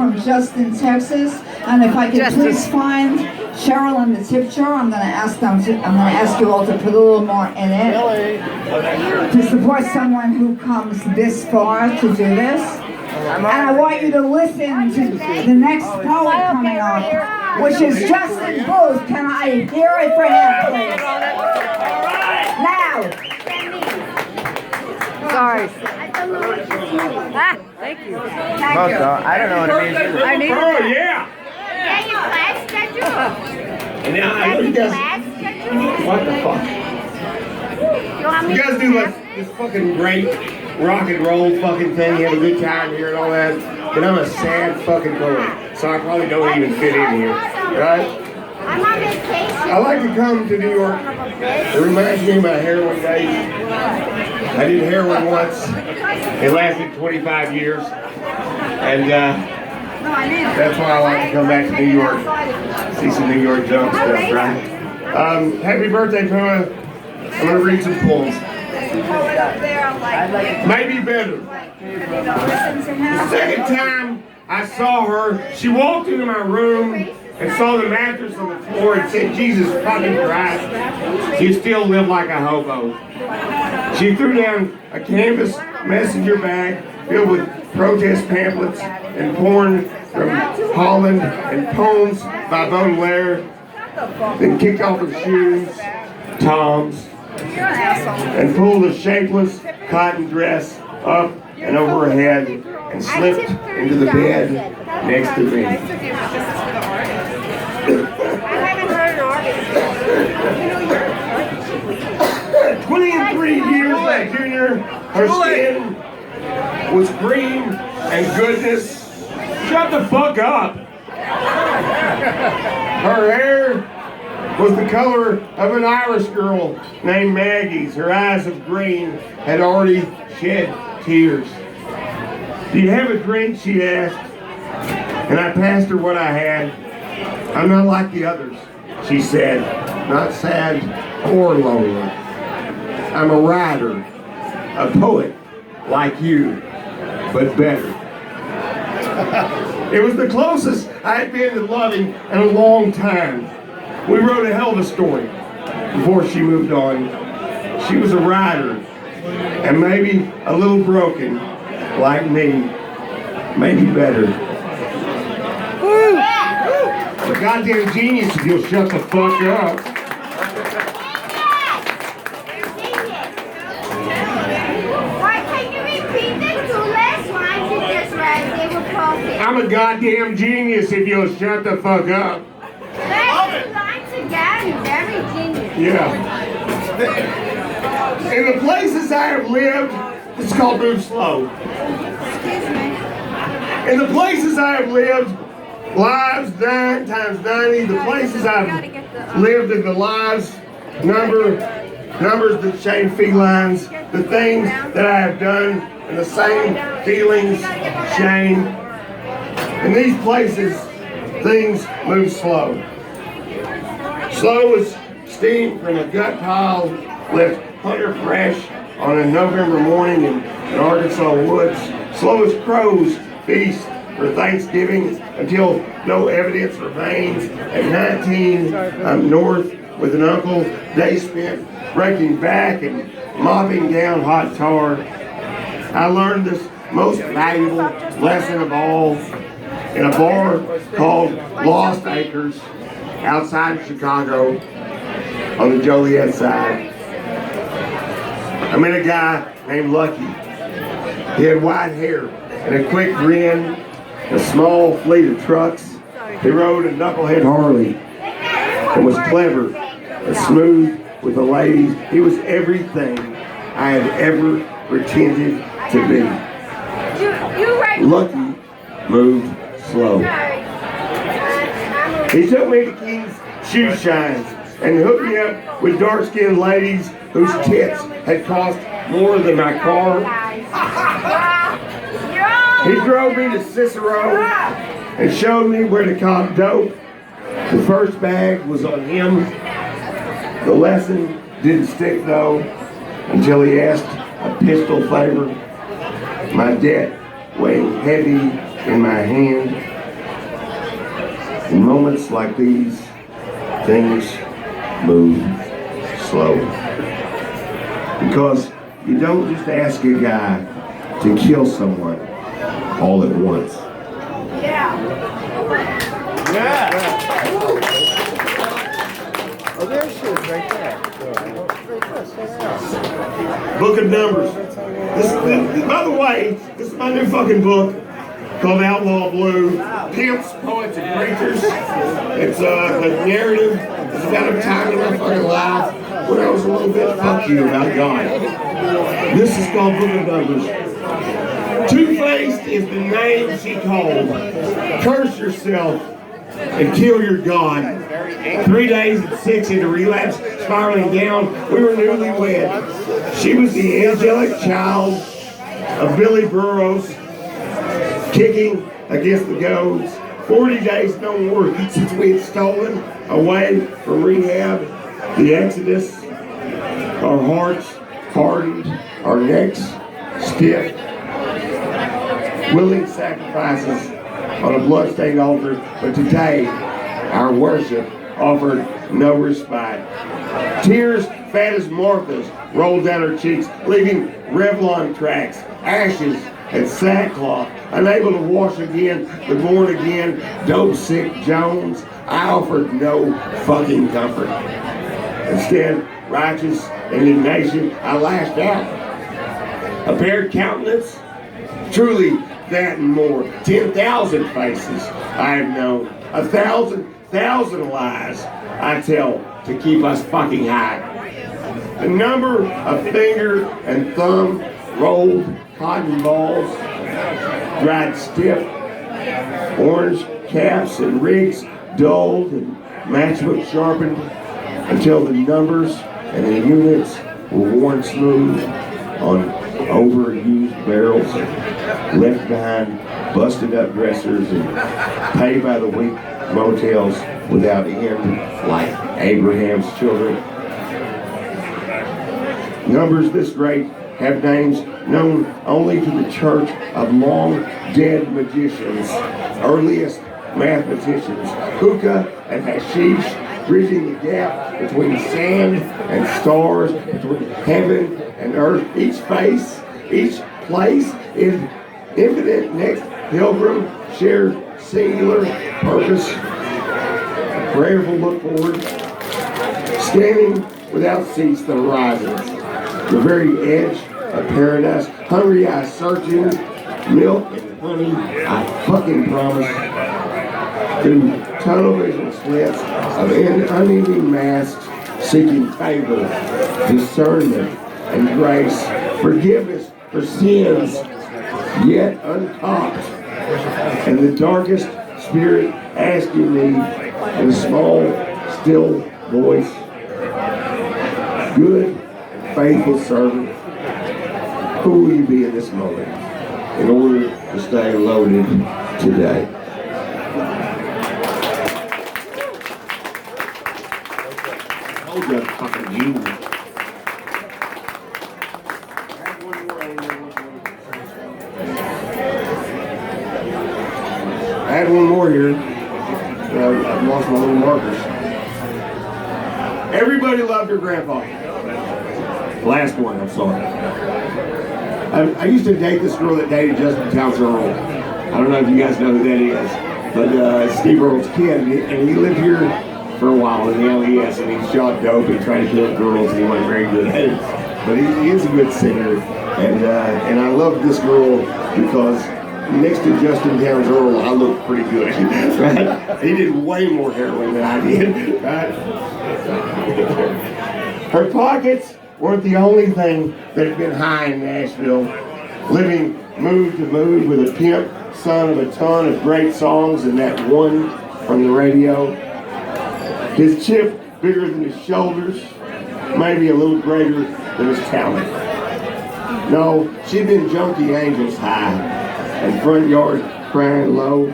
from Justin, Texas, and if I could please find Cheryl and the tip jar, I'm going to ask you all to put a little more in it to support someone who comes this far to do this. And I want you to listen to the next poet coming up, which is Justin Booth. Can I hear it for him, please? Now. Sorry. Thank you. Thank you. I don't know what it means. I need Oh, yeah. Yeah, your class schedule. And now I know you guys. Class schedule. What the fuck? You guys do like this fucking great rock and roll fucking thing. You have a good time here and all that. But I'm a sad fucking poet, so I probably don't even fit in here, right? I'm on vacation. I like to come to New York. It reminds me of my heroin days. I did heroin once. It lasted 25 years. And that's why I like to come back to New York. See some New York junk stuff, right? Happy birthday, Puma. I'm going to read some poems. Maybe better. The second time I saw her, she walked into my room and saw the mattress on the floor and said, Jesus fucking Christ, you still live like a hobo. She threw down a canvas messenger bag filled with protest pamphlets and porn from Holland and poems by Baudelaire, then kicked off her shoes, Toms, and pulled a shapeless cotton dress up and over her head and slipped into the bed next to me. I haven't heard an artist. 23 years like Junior, her skin was cream and goodness. Shut the fuck up. Her hair was the color of an Irish girl named Maggie's. Her eyes of green had already shed tears. Do you have a drink? She asked. And I passed her what I had. I'm not like the others, she said. Not sad or lonely. I'm a writer, a poet like you, but better. It was the closest I had been to loving in a long time. We wrote a hell of a story before she moved on. She was a writer, and maybe a little broken, like me, maybe better. A goddamn genius if you'll shut the fuck up. Why can't you repeat the two last lines you just read? They were perfect. I'm a goddamn genius if you'll shut the fuck up. Last two lines again. Very genius. Yeah. In the places I have lived, it's called move slow. Excuse me. In the places I have lived, lives 9 times 90, the places I've lived in the lives, numbers that change felines, the things that I have done, and the same feelings shame. In these places, things move slow. Slow as steam from a gut pile left hunter fresh on a November morning in Arkansas woods. Slow as crows feast for Thanksgiving until no evidence remains. At 19, I'm north with an uncle. They spent breaking back and mopping down hot tar. I learned this most valuable lesson of all in a bar called Lost Acres outside of Chicago on the Joliet side. I met a guy named Lucky. He had white hair and a quick grin, a small fleet of trucks. He rode a knucklehead Harley and was clever and smooth with the ladies. He was everything I had ever pretended to be. Lucky moved slow. He took me to King's Shoe Shines and hooked me up with dark-skinned ladies whose tits had cost more than my car. He drove me to Cicero and showed me where to cop dope. The first bag was on him. The lesson didn't stick though until he asked a pistol favor. My debt weighing heavy in my hand. In moments like these, things move slow. Because you don't just ask a guy to kill someone all at once. Oh, there she is, right there. Book of Numbers. By the way, this is my new fucking book called Outlaw Blue. Pimps, Poets, and Preachers. It's a narrative. It's about a time in my fucking life when I was a little bit fuck you about God. This is called Book of Numbers. Two-faced is the name she called. Curse yourself and kill your God. 3 days and 6 into relapse, spiraling down. We were newlywed. She was the angelic child of Billy Burroughs, kicking against the goads. 40 days no more since we had stolen away from rehab. The exodus. Our hearts hardened, our necks stiff. Willing sacrifices on a bloodstained altar, but today our worship offered no respite. Tears fat as Martha's rolled down her cheeks, leaving Revlon tracks, ashes, and sackcloth. Unable to wash again, the born again, dope sick Jones, I offered no fucking comfort. Instead, righteous indignation, I lashed out. A paired countenance, truly that and more. 10,000 faces I have known. 1,000 lies I tell to keep us fucking high. The number of finger and thumb rolled cotton balls, dried stiff, orange caps and rigs dulled and matchbook sharpened until the numbers and the units were worn smooth on overused barrels, left behind busted up dressers and pay by the week motels without end like Abraham's children. Numbers this great have names known only to the church of long dead magicians, earliest mathematicians, hookah and hashish, bridging the gap between sand and stars, between heaven and earth. Each face, each place is infinite next pilgrim, shared singular purpose, a prayerful look forward, scanning without cease the horizons, the very edge of paradise, hungry eyes searching, milk and honey, I fucking promise, through tunnel vision slits of uneven masks, seeking favor, discernment, and grace, forgiveness for sins yet untopped, and the darkest spirit asking me in a small, still voice, good, faithful servant, who will you be in this moment in order to stay loaded today? Hold that fucking genius. I had one more here. I've lost my little markers. Everybody loved your grandpa. Last one, I'm sorry. I used to date this girl that dated Justin Towns Earl. I don't know if you guys know who that is, but Steve Earle's kid, and he lived here for a while in the LES, and he shot dope and tried to kill girls, and he wasn't very good at it. But he is a good singer, and I loved this girl because next to Justin Towns Earl, I looked pretty good, right? He did way more heroin than I did, right? Her pockets weren't the only thing that had been high in Nashville. Living mood to mood with a pimp, son of a ton of great songs and that one from the radio. His chip bigger than his shoulders, maybe a little greater than his talent. No, she'd been junkie angels high and front yard crying low.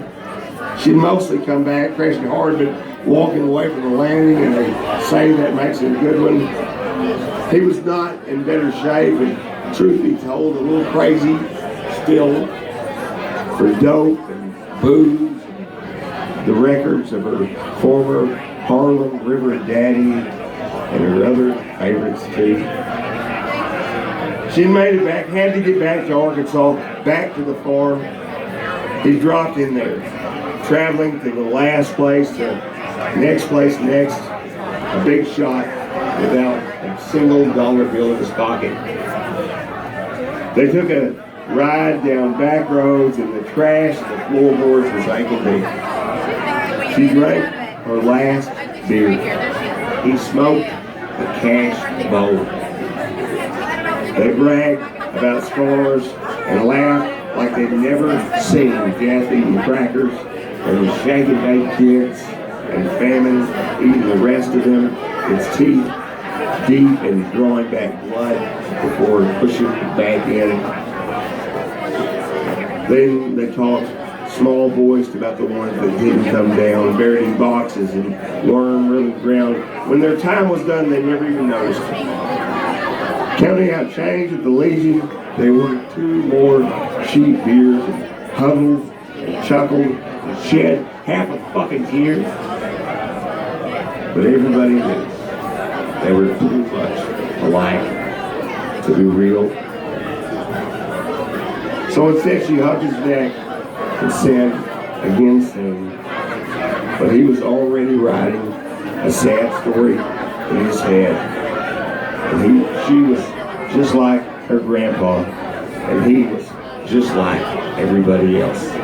She'd mostly come back crashing hard but walking away from the landing, and they say that makes it a good one. He was not in better shape, and truth be told, a little crazy still for dope and booze, the records of her former Harlem River daddy and her other favorites too. She made it back, had to get back to Arkansas, back to the farm. He dropped in there, traveling to the last place, to next place next, a big shot without a single dollar bill in his pocket. They took a ride down back roads and the trash and the floorboards was ankle deep. She drank her last beer. He smoked a cash bowl. They bragged about scars and laughed like they'd never seen death eating crackers and the shaggy baked kids and famine eating the rest of them, its teeth deep and drawing back blood before pushing it back in. Then they talked small voiced about the ones that didn't come down, buried in boxes and worm-riddled ground. When their time was done, they never even noticed. Counting out change at the Legion, they ordered 2 more cheap beers and huddled and chuckled and shed half a fucking tear. But everybody knew they were too much alike to be real. So instead she hugged his neck and said, again saying, but he was already writing a sad story in his head. And she was just like her grandpa, and he was just like everybody else.